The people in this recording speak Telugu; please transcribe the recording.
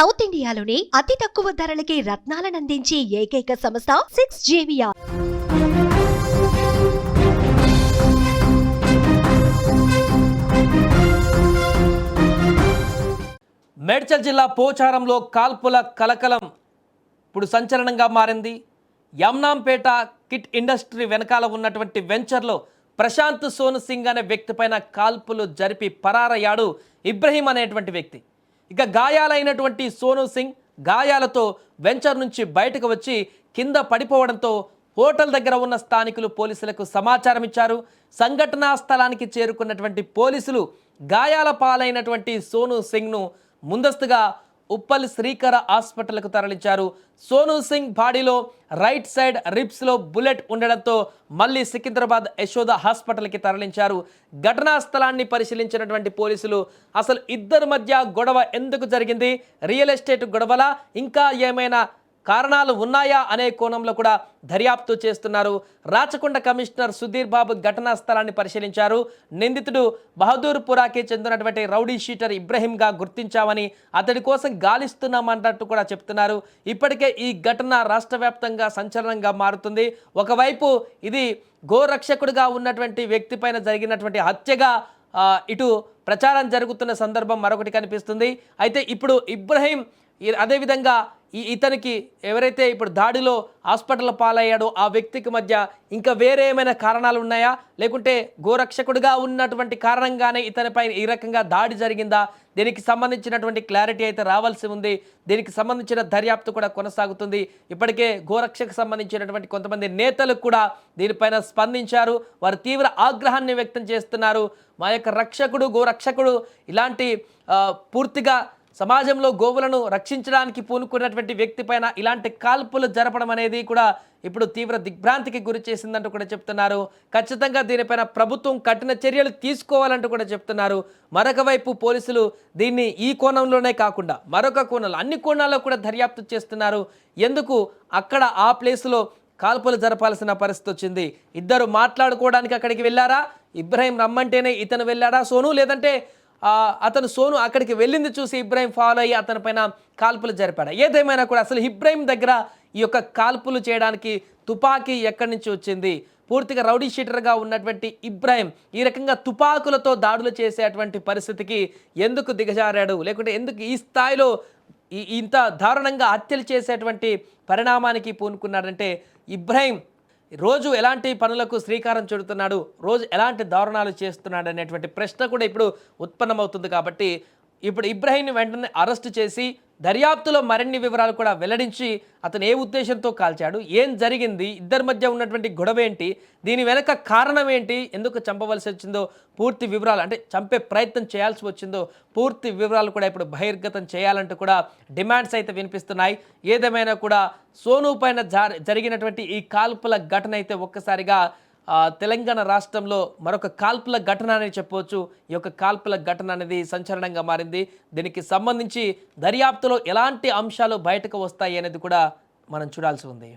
సౌత్ ఇండియాలోని అతి తక్కువ ధరలకి రత్నాలనందించే ఏకైక సంస్థ 6JVR. మేడ్చల్ జిల్లా పోచారంలో కాల్పుల కలకలం ఇప్పుడు సంచలనంగా మారింది. యమ్నాంపేట కిట్ ఇండస్ట్రీ వెనకాల ఉన్నటువంటి వెంచర్లో ప్రశాంత్ సోను సింగ్ అనే వ్యక్తి పైన కాల్పులు జరిపి పరారయ్యాడు ఇబ్రహీం అనేటువంటి వ్యక్తి. ఇక గాయాలైనటువంటి సోను సింగ్ గాయాలతో వెంచర్ నుంచి బయటకు వచ్చి కింద పడిపోవడంతో హోటల్ దగ్గర ఉన్న స్థానికులు పోలీసులకు సమాచారం ఇచ్చారు. సంఘటనా స్థలానికి చేరుకున్నటువంటి పోలీసులు గాయాల పాలైనటువంటి సోను సింగ్ను ముందస్తుగా ఉప్పల్ శ్రీకర హాస్పిటల్కు తరలించారు. సోను సింగ్ బాడీలో రైట్ సైడ్ రిబ్స్లో బుల్లెట్ ఉండడంతో మళ్ళీ సికింద్రాబాద్ యశోద హాస్పిటల్కి తరలించారు. ఘటనా స్థలాన్ని పరిశీలించినటువంటి పోలీసులు అసలు ఇద్దరి మధ్య గొడవ ఎందుకు జరిగింది, రియల్ ఎస్టేట్ గొడవలా ఇంకా ఏమైనా కారణాలు ఉన్నాయా అనే కోణంలో కూడా దర్యాప్తు చేస్తున్నారు. రాచకొండ కమిషనర్ సుధీర్ బాబు ఘటనా స్థలాన్ని పరిశీలించారు. నిందితుడు బహదూర్పురాకి చెందినటువంటి రౌడీ షీటర్ ఇబ్రహీంగా గుర్తించామని, అతడి కోసం గాలిస్తున్నామన్నట్టు కూడా చెప్తున్నారు. ఇప్పటికే ఈ ఘటన రాష్ట్ర వ్యాప్తంగా సంచలనంగా మారుతుంది. ఒకవైపు ఇది గోరక్షకుడిగా ఉన్నటువంటి వ్యక్తి పైన జరిగినటువంటి హత్యగా ఇటు ప్రచారం జరుగుతున్న సందర్భం మరొకటి కనిపిస్తుంది. అయితే ఇప్పుడు ఇబ్రహీం అదేవిధంగా ఇతనికి ఎవరైతే ఇప్పుడు దాడిలో హాస్పిటల్ పాలయ్యాడో ఆ వ్యక్తికి మధ్య ఇంకా వేరే ఏమైనా కారణాలు ఉన్నాయా, లేకుంటే గోరక్షకుడిగా ఉన్నటువంటి కారణంగానే ఇతనిపై ఈ రకంగా దాడి జరిగిందా, దీనికి సంబంధించినటువంటి క్లారిటీ అయితే రావాల్సి ఉంది. దీనికి సంబంధించిన దర్యాప్తు కూడా కొనసాగుతుంది. ఇప్పటికే గోరక్షకు సంబంధించినటువంటి కొంతమంది నేతలు కూడా దీనిపైన స్పందించారు. వారు తీవ్ర ఆగ్రహాన్ని వ్యక్తం చేస్తున్నారు. మా యొక్క రక్షకుడు గోరక్షకుడు ఇలాంటి పూర్తిగా సమాజంలో గోవులను రక్షించడానికి పూనుకున్నటువంటి వ్యక్తి పైన ఇలాంటి కాల్పులు జరపడం అనేది కూడా ఇప్పుడు తీవ్ర దిగ్భ్రాంతికి గురి చేసిందంటూ కూడా చెప్తున్నారు. ఖచ్చితంగా దీనిపైన ప్రభుత్వం కఠిన చర్యలు తీసుకోవాలంటూ కూడా చెప్తున్నారు. మరొక వైపు పోలీసులు దీన్ని ఈ కోణంలోనే కాకుండా మరొక కోణంలో అన్ని కోణాల్లో కూడా దర్యాప్తు చేస్తున్నారు. ఎందుకు అక్కడ ఆ ప్లేస్లో కాల్పులు జరపాల్సిన పరిస్థితి వచ్చింది? ఇద్దరు మాట్లాడుకోవడానికి అక్కడికి వెళ్ళారా, ఇబ్రహీం రమ్మంటేనే ఇతను వెళ్ళాడా సోను, లేదంటే అతను సోను అక్కడికి వెళ్ళింది చూసి ఇబ్రహీం ఫాలో అయ్యి అతని పైన కాల్పులు జరిపాడు? ఏదేమైనా కూడా అసలు ఇబ్రహీం దగ్గర ఈ యొక్క కాల్పులు చేయడానికి తుపాకీ ఎక్కడి నుంచి వచ్చింది? పూర్తిగా రౌడీ షీటర్గా ఉన్నటువంటి ఇబ్రహీం ఈ రకంగా తుపాకులతో దాడులు చేసేటువంటి పరిస్థితికి ఎందుకు దిగజారాడు, లేకుంటే ఎందుకు ఈ స్థాయిలో ఇంత దారుణంగా హత్యలు చేసేటువంటి పరిణామానికి పూనుకున్నాడంటే ఇబ్రహీం రోజు ఎలాంటి పనులకు శ్రీకారం చుడుతున్నాడు, రోజు ఎలాంటి దారుణాలు చేస్తున్నాడు అనేటువంటి ప్రశ్న కూడా ఇప్పుడు ఉత్పన్నమవుతుంది. కాబట్టి ఇప్పుడు ఇబ్రహీంని వెంటనే అరెస్ట్ చేసి దర్యాప్తులో మరిన్ని వివరాలు కూడా వెల్లడించి అతను ఏ ఉద్దేశంతో కాల్చాడు, ఏం జరిగింది, ఇద్దరి మధ్య ఉన్నటువంటి గొడవ ఏంటి, దీని వెనక కారణం ఏంటి, ఎందుకు చంపవలసి వచ్చిందో పూర్తి వివరాలు, అంటే చంపే ప్రయత్నం చేయాల్సి వచ్చిందో పూర్తి వివరాలు కూడా ఇప్పుడు బహిర్గతం చేయాలంటూ కూడా డిమాండ్స్ అయితే వినిపిస్తున్నాయి. ఏదేమైనా కూడా సోను పైన జరిగినటువంటి ఈ కాల్పుల ఘటన అయితే ఒక్కసారిగా తెలంగాణ రాష్ట్రంలో మరొక కాల్పుల ఘటన అని చెప్పవచ్చు. ఈ యొక్క కాల్పుల ఘటన అనేది సంచలనంగా మారింది. దీనికి సంబంధించి దర్యాప్తులో ఎలాంటి అంశాలు బయటకు వస్తాయి అనేది కూడా మనం చూడాల్సి ఉంది.